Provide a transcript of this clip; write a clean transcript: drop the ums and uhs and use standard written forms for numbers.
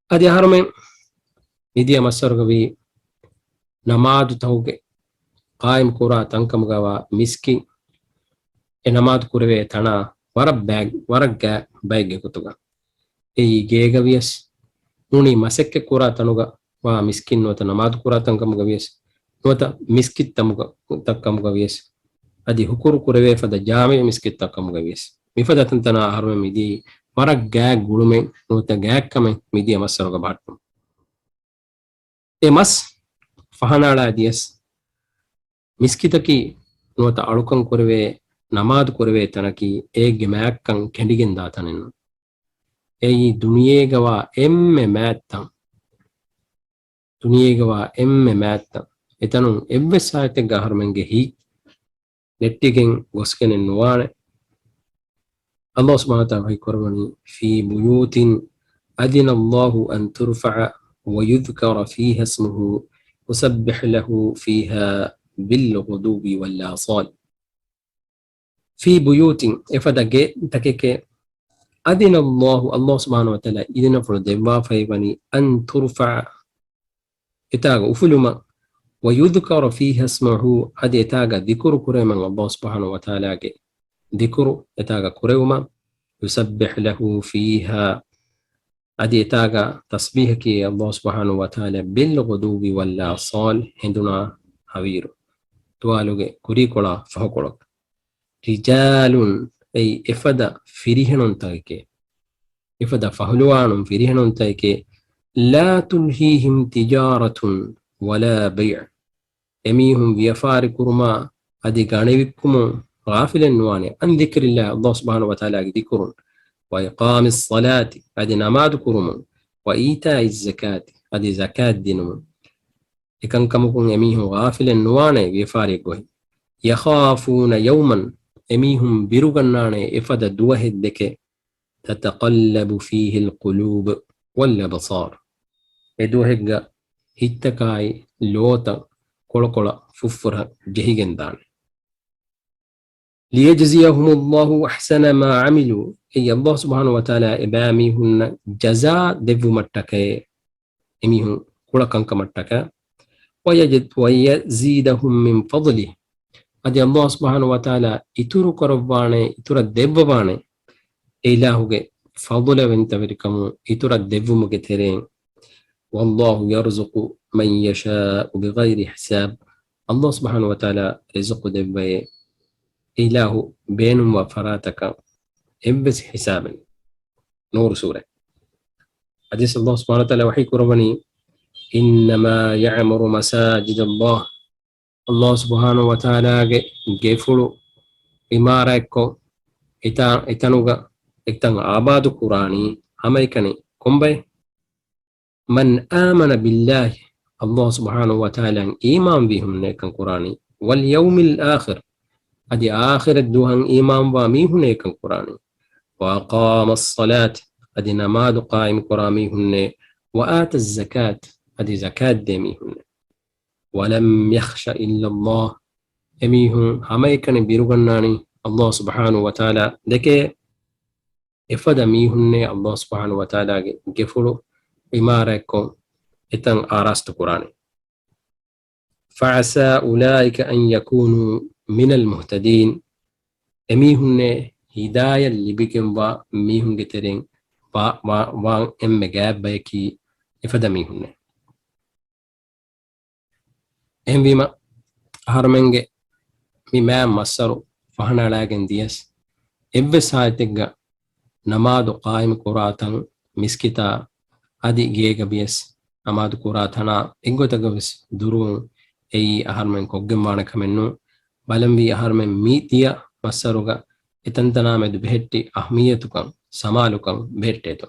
adi harumen midiya massarugavi namadu tawge qaim kura tankamugawa miskin e namadu kurave tana waragga bayge kutuga ei gegavies nuni masekke kura tanuga wa miskin nota namadu kura tankamuga vies nota miskit tamuga takkamuga vies adi hukuru kurave fada jami miskit takkamuga vies mifada tantana harumen midi waragga gulumen nota gakkame midiya massaruga battum e mas fahanala dies miskitaki nuwata alukan kurve namadu kurve tanaki ege maakkan kendigen datanen ei duniyegawa emme maatta etanun evve saatega harmenge hi nettigen goskenen nuwane Allah subhanahu wa ta'ala kormani fi buyutin adina Allahu an turfa'a wa yudhkara fiha ismuhu يسبح له فيها بالغدو والآصال في بيوت إفدا تكك أذن الله سبحانه وتعالى إذن فرد فيبني أن ترفع إتاغ أفلما ويذكر فيها اسمه أدي إتاغ ذكر كريما الله سبحانه وتعالى ذكر إتاغ كريما يسبح له فيها adi itaga tasbih ki Allah subhanahu wa ta'ala bil ghudubi wal asal hinduna hawiru tualuge kurikola fahokolok rijalun ay ifada firihanun taike ifada fahluwanun firihanun taike la tulhihim tijaratun wala bay' emihum biyafari kurma adi ganevikkum ghafilan nuwane an dhikrillah Allah subhanahu wa ta'ala dhikrun وإقام الصلاة هذه نماد كرم وإيتاء الزكاة هذه زكاة دينم إكن كمكم يميه غافل النوانة بفارقه يخافون يوما يميهم برغنانة إفد دوه الدك تتقلب فيه القلوب والأبصار إدوهج هتكاي لوتا كل ففرها جهيجن دان ليجزيهم الله أحسن ما عملوا أي الله سبحانه وتعالى إباميهن جزاء دفو متكي إميهن كل كنك متكي ويزيدهم من فضله أدي الله سبحانه وتعالى إتورو كرباني إتورا دبباني إلهوك فضل وانتبركم إتورا دبو مكترين والله يرزق من يشاء بغير حساب الله سبحانه وتعالى رزق دببي إله بين وفراتك إبس حسابا نور سورة حديث الله سبحانه وتعالى وحي كربني إنما يعمر مساجد الله الله سبحانه وتعالى جيفلو إماركو إتانوغا إتان عباد قراني هميكني كمبي من آمن بالله الله سبحانه وتعالى إيمان بهم نيكن قراني واليوم الآخر أدي آخر الدوهن إيمان واميه نيكن قراني وأقام الصلاة أدي نماد قائم قراميهن وآت الزكاة أدي زكاة ديميهن ولم يخش إلا الله أميهن هميكن بيرغناني الله سبحانه وتعالى دكي إفد ميهن الله سبحانه وتعالى جفلو إماركم إتن آراست قراني فعسى أولئك أن يكونوا من المهتدين أميهن هداية اللي بكم ميهن جترين وان ام جاب بيكي إفدا ميهن ام بما هرمنج مما مسرو فهنا لاجن ديس إبس هايتجا نماد قائم قراتن مسكتا أدي جيجا بيس نماد قراتنا إنجو تجبس درون أي أهرمن كوجمانا كمنو بلنبي أهرمن ميتيا مسروغا إتنتنا مد بهتي أهميتكم سمالكم بهتيتو